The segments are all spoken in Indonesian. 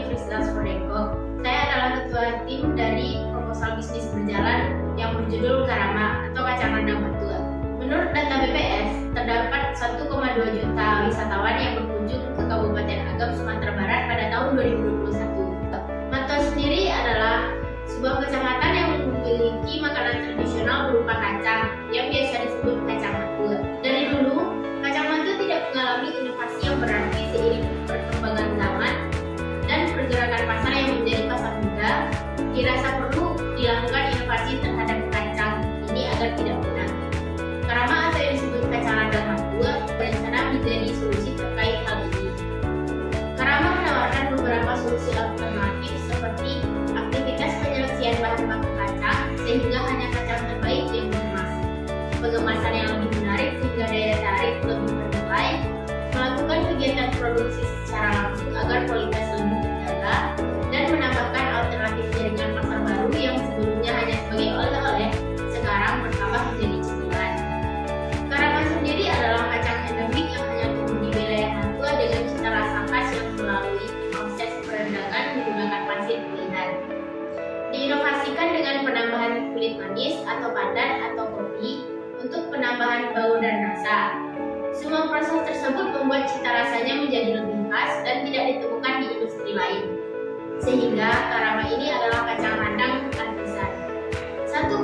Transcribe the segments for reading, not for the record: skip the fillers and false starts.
Universitas Fordeko. Saya adalah ketua tim dari proposal bisnis berjalan yang berjudul Karama atau Kacang Radang Matua. Menurut data BPS, terdapat 1,2 juta wisatawan yang berkunjung ke Kabupaten Agam, Sumatera Barat pada tahun 2021. Matua sendiri adalah sebuah kecamatan yang memiliki makanan tradisional berupa kacang yang biasa disebut kacang matua. Dari dulu, kacang matua tidak mengalami inovasi yang berarti seiring perkembangan zaman dan pergerakan pasar yang menjadi pasar muda. Dirasa perlu dilakukan inovasi terhadap kacang ini agar tidak punah. Karama atau yang disebut kacang radang matua berencana menjadi solusi terkait hal ini. Karama menawarkan beberapa solusi alternatif seperti aktivitas penyelesaian bahan baku kacang sehingga hanya kacang terbaik yang dikemas, pengemasan yang lebih menarik sehingga daya tarik lebih bernilai, melakukan kegiatan produksi secara langsung agar kualitas lebih terjaga, dan menambahkan alternatif jaringan pasar baru yang sebelumnya hanya sebagai oleh-oleh sekarang bertambah menjadi cemilan. Karama sendiri adalah kacang endemik yang hanya tumbuh di wilayah Matua dengan cita rasa khas yang melalui proses perendakan menggunakan pasir pilihan. Diinovasikan dengan penambahan kulit manis atau pandan atau kopi untuk penambahan bau dan rasa. Semua proses tersebut membuat cita rasanya menjadi lebih khas dan tidak ditemukan di industri lain. Sehingga Karama ini adalah kacang radang artisan. 1,2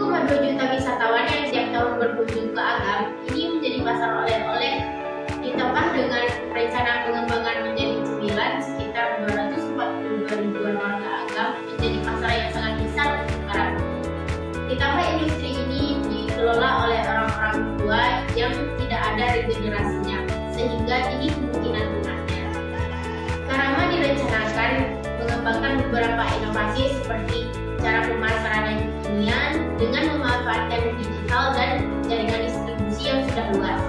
juta wisatawan yang setiap tahun berkunjung ke Agam ini menjadi pasar oleh-oleh, ditambah dengan rencana pengembangan menjadi cemilan sekitar 242 ribuan warga Agam menjadi pasar yang sangat besar untuk Karama. Ditambah industri ini dikelola oleh orang-orang tua yang tidak ada regenerasinya, sehingga ini kemungkinan punahnya. Karama direncanakan mengembangkan beberapa inovasi seperti cara pemasaran yang kekinian dengan memanfaatkan digital dan jaringan distribusi yang sudah luas.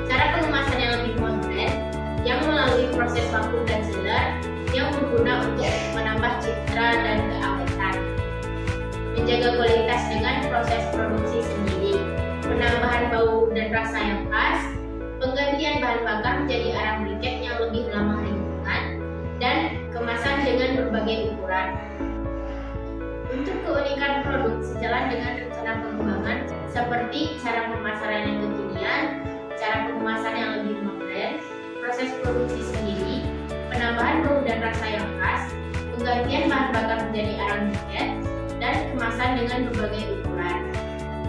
Cara pengemasan yang lebih modern yang melalui proses vakum dan sealer yang berguna untuk menambah citra dan keawetan. Menjaga kualitas dengan proses produksi sendiri, penambahan bau dan rasa yang khas, penggantian bahan bakar menjadi arang briket yang lebih ramah lingkungan, dan kemasan dengan berbagai ukuran. Untuk keunikan produk sejalan dengan rencana pengembangan seperti cara pemasaran yang kekinian, cara pengemasan yang lebih modern, proses produksi sendiri, penambahan bau dan rasa yang khas, penggantian bahan bakar menjadi arang briket, dan kemasan dengan berbagai ukuran.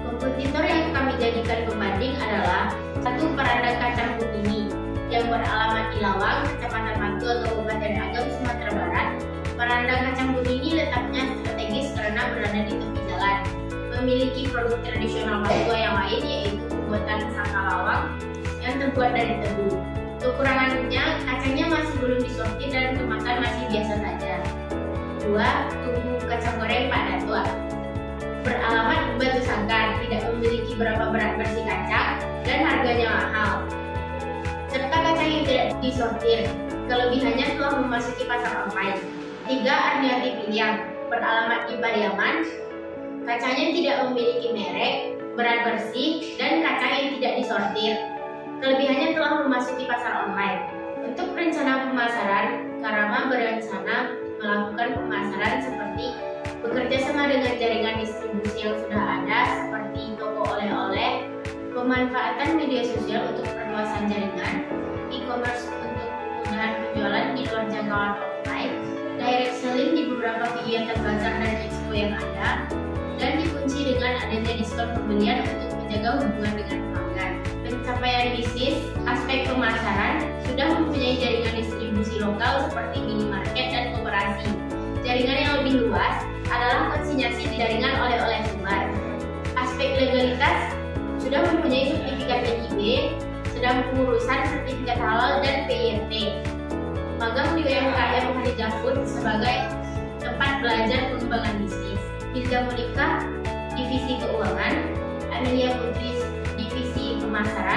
Kompetitor yang kami jadikan pembanding adalah satu Parandang Kacang Butini yang beralamat di Lawang, Kecamatan Matua, Kabupaten Agam, Sumatera Barat. Parandang Kacang Butini letaknya strategis karena berada di tepi jalan. Memiliki produk tradisional Matua yang lain yaitu pembuatan sangka lawang yang terbuat dari tebu. Kekurangannya, kacangnya masih belum disortir dan kemasan masih biasa saja. 2. Tungku Kacang Goreng Pak Datua beralamat di Batu Sangkar, tidak memiliki berapa berat bersih kacang dan harganya mahal. Serta kacang yang tidak disortir, kelebihannya telah memasuki pasar online. 3. Arniati Piliang beralamat di Pariaman, kacangnya tidak memiliki merek, berat bersih, dan kacang yang tidak disortir. Kelebihannya telah memasuki pasar online. Untuk rencana pemasaran, Karama berencana melakukan pemasaran seperti bekerja sama dengan jaringan distribusi yang sudah ada seperti toko oleh-oleh, pemanfaatan media sosial untuk perluasan jaringan, e-commerce untuk kemudahan penjualan di luar jangkauan offline, direct selling di beberapa kegiatan bazar dan expo yang ada, dan dikunci dengan adanya diskon pembelian untuk menjaga hubungan dengan pelanggan. Pencapaian bisnis, aspek pemasaran sudah mempunyai jaringan distribusi lokal seperti minimarket dan koperasi. Jaringan yang lebih luas adalah konsinyasi di jaringan oleh-oleh Sumbar. Aspek legalitas sudah mempunyai sertifikat NIB, sedang pengurusan sertifikat halal dan PIRT. Magang di UMKM Hadijah Food sebagai tempat belajar pengembangan bisnis. Hilda Monika, Divisi Keuangan, Amelia Putri, Divisi Pemasaran,